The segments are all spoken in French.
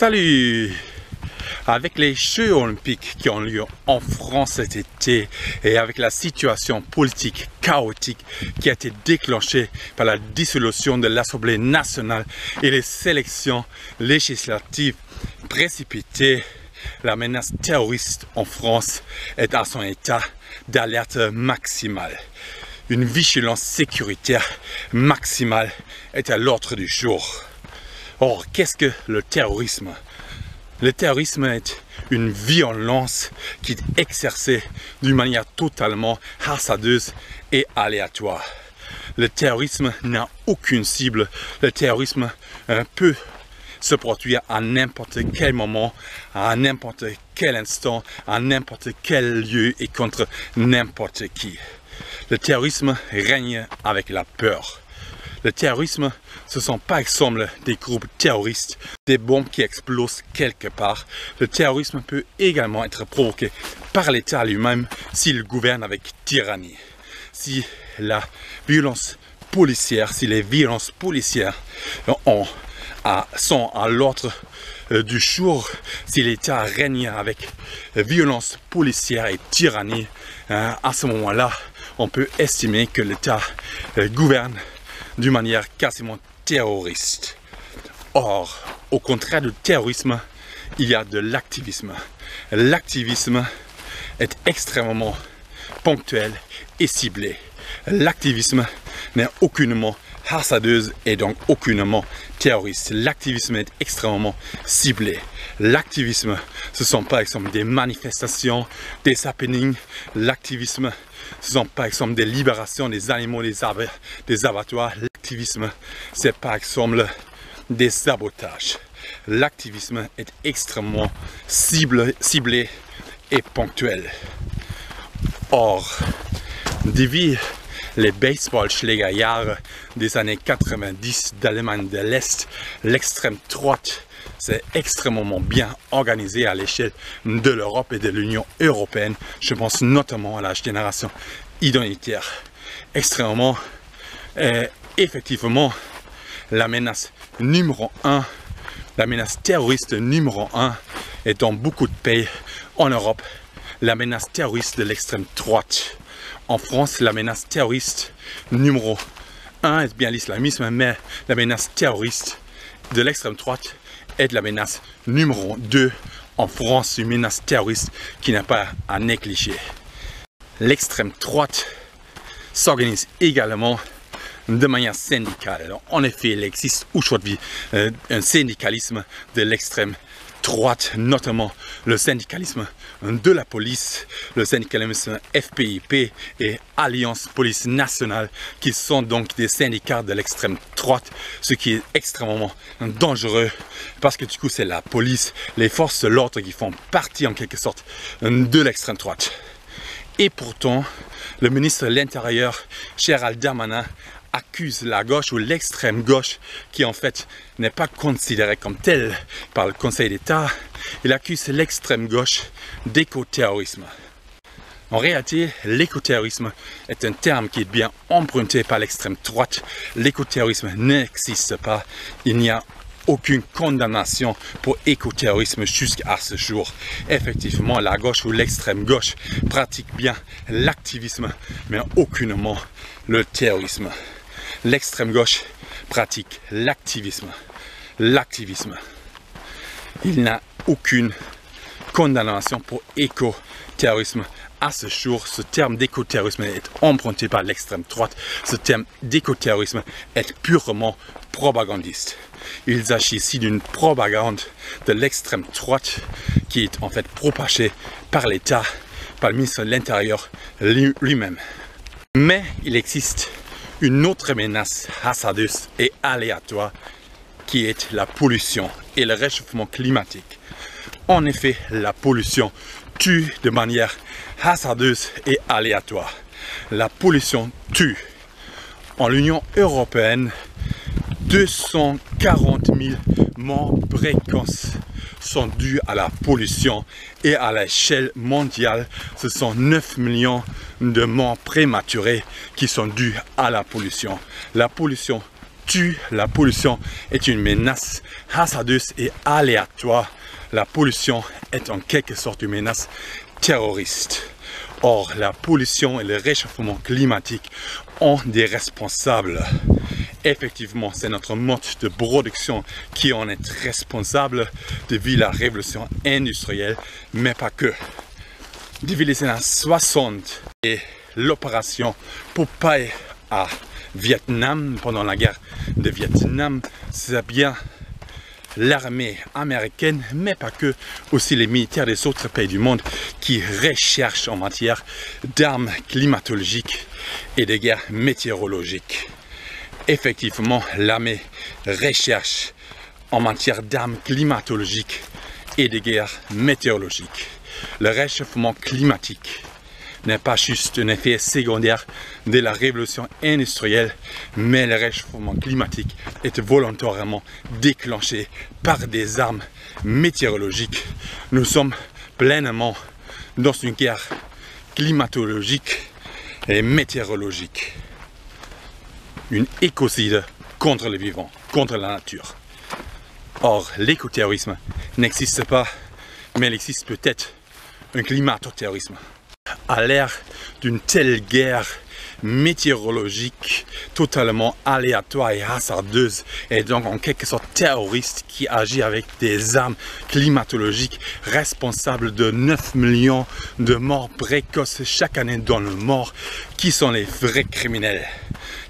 Salut! Avec les Jeux olympiques qui ont lieu en France cet été et avec la situation politique chaotique qui a été déclenchée par la dissolution de l'Assemblée nationale et les sélections législatives précipitées, la menace terroriste en France est à son état d'alerte maximale. Une vigilance sécuritaire maximale est à l'ordre du jour. Or, qu'est-ce que le terrorisme? Le terrorisme est une violence qui est exercée d'une manière totalement hasardeuse et aléatoire. Le terrorisme n'a aucune cible. Le terrorisme peut se produire à n'importe quel moment, à n'importe quel instant, à n'importe quel lieu et contre n'importe qui. Le terrorisme règne avec la peur. Le terrorisme, ce sont par exemple des groupes terroristes, des bombes qui explosent quelque part. Le terrorisme peut également être provoqué par l'État lui-même s'il gouverne avec tyrannie. Si la violence policière, si les violences policières sont à l'ordre du jour, si l'État règne avec violence policière et tyrannie, à ce moment-là, on peut estimer que l'État gouverne d'une manière quasiment terroriste. Or, au contraire du terrorisme, il y a de l'activisme. L'activisme est extrêmement ponctuel et ciblé. L'activisme n'est aucunement hasardeuse et donc aucunement terroriste. L'activisme est extrêmement ciblé. L'activisme, ce sont par exemple des manifestations, des happenings. L'activisme, ce sont par exemple des libérations des animaux, des abattoirs. L'activisme, c'est par exemple des sabotages. L'activisme est extrêmement ciblé et ponctuel. Or, depuis les Baseballschlägerjahre des années 90 d'Allemagne de l'Est, l'extrême droite s'est extrêmement bien organisée à l'échelle de l'Europe et de l'Union européenne. Je pense notamment à la génération identitaire. Extrêmement, effectivement, la menace numéro 1, la menace terroriste numéro 1 est dans beaucoup de pays en Europe, la menace terroriste de l'extrême droite. En France, la menace terroriste numéro 1 est bien l'islamisme, mais la menace terroriste de l'extrême droite est la menace numéro 2 en France, une menace terroriste qui n'a pas à négliger. L'extrême droite s'organise également de manière syndicale. Alors, en effet, il existe aujourd'hui un syndicalisme de l'extrême droite, notamment le syndicalisme de la police, le syndicalisme FPIP et Alliance Police Nationale, qui sont donc des syndicats de l'extrême droite, ce qui est extrêmement dangereux parce que du coup c'est la police, les forces de l'ordre qui font partie en quelque sorte de l'extrême droite. Et pourtant, le ministre de l'Intérieur, Gérald Darmanin, accuse la gauche ou l'extrême gauche, qui en fait n'est pas considérée comme telle par le Conseil d'État, il accuse l'extrême gauche d'écoterrorisme. En réalité, l'écoterrorisme est un terme qui est bien emprunté par l'extrême droite. L'écoterrorisme n'existe pas, il n'y a aucune condamnation pour écoterrorisme jusqu'à ce jour. Effectivement, la gauche ou l'extrême gauche pratique bien l'activisme, mais aucunement le terrorisme. L'extrême gauche pratique l'activisme. L'activisme. Il n'a aucune condamnation pour écoterrorisme. À ce jour, ce terme d'écoterrorisme est emprunté par l'extrême droite. Ce terme d'écoterrorisme est purement propagandiste. Il s'agit ici d'une propagande de l'extrême droite qui est en fait propagée par l'État, par le ministre de l'Intérieur lui-même. Mais il existe une autre menace hasardeuse et aléatoire qui est la pollution et le réchauffement climatique. En effet, la pollution tue de manière hasardeuse et aléatoire. La pollution tue. En l'Union européenne, 240 000 morts précoces sont dus à la pollution et à l'échelle mondiale, ce sont 9 millions de morts prématurées qui sont dues à la pollution. La pollution tue. La pollution est une menace hasardeuse et aléatoire. La pollution est en quelque sorte une menace terroriste. Or, la pollution et le réchauffement climatique ont des responsables. Effectivement, c'est notre mode de production qui en est responsable depuis la révolution industrielle, mais pas que. Depuis les années 60 et l'opération Popeye à Vietnam, pendant la guerre de Vietnam, c'est bien l'armée américaine, mais pas que, aussi les militaires des autres pays du monde qui recherchent en matière d'armes climatologiques et de guerres météorologiques. Effectivement, l'armée recherche en matière d'armes climatologiques et de guerres météorologiques. Le réchauffement climatique n'est pas juste un effet secondaire de la révolution industrielle, mais le réchauffement climatique est volontairement déclenché par des armes météorologiques. Nous sommes pleinement dans une guerre climatologique et météorologique. Une écocide contre le vivant, contre la nature. Or, l'écoterrorisme n'existe pas, mais il existe peut-être un climato-terrorisme. À l'ère d'une telle guerre météorologique totalement aléatoire et hasardeuse, et donc en quelque sorte terroriste qui agit avec des armes climatologiques responsables de 9 millions de morts précoces chaque année dans le monde, qui sont les vrais criminels?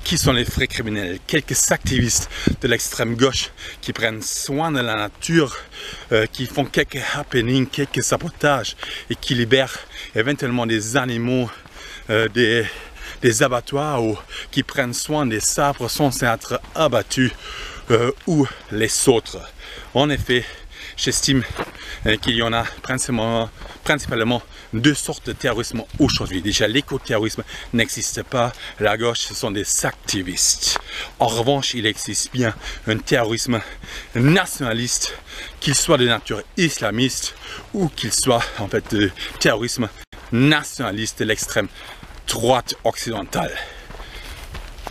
Qui sont les vrais criminels? Quelques activistes de l'extrême gauche qui prennent soin de la nature, qui font quelques happenings, quelques sabotages et qui libèrent éventuellement des animaux des abattoirs ou qui prennent soin des sabres censés être abattus ou les autres. En effet, j'estime qu'il y en a principalement deux sortes de terrorisme aujourd'hui. Déjà, l'écoterrorisme n'existe pas. La gauche, ce sont des activistes. En revanche, il existe bien un terrorisme nationaliste, qu'il soit de nature islamiste ou qu'il soit en fait de terrorisme nationaliste de l'extrême droite occidentale.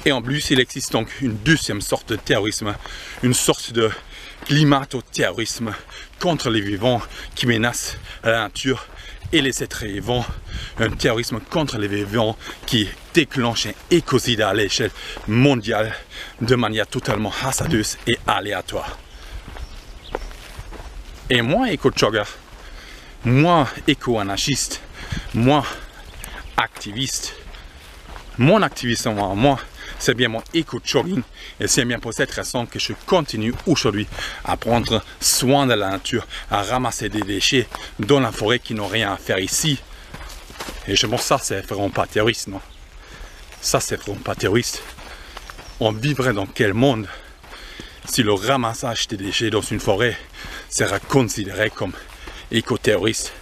Et en plus, il existe donc une deuxième sorte de terrorisme, une sorte de climato-terrorisme contre les vivants qui menace la nature et les êtres vivants, un terrorisme contre les vivants qui déclenche un écocide à l'échelle mondiale de manière totalement hasardeuse et aléatoire. Et moi, éco-jogger, moi, éco-anarchiste, moi, activiste, mon activisme en moi, c'est bien mon éco-jogging et c'est bien pour cette raison que je continue aujourd'hui à prendre soin de la nature, à ramasser des déchets dans la forêt qui n'ont rien à faire ici. Et je pense que ça, c'est vraiment pas terroriste, non? Ça, c'est vraiment pas terroriste. On vivrait dans quel monde si le ramassage des déchets dans une forêt sera considéré comme éco-terroriste?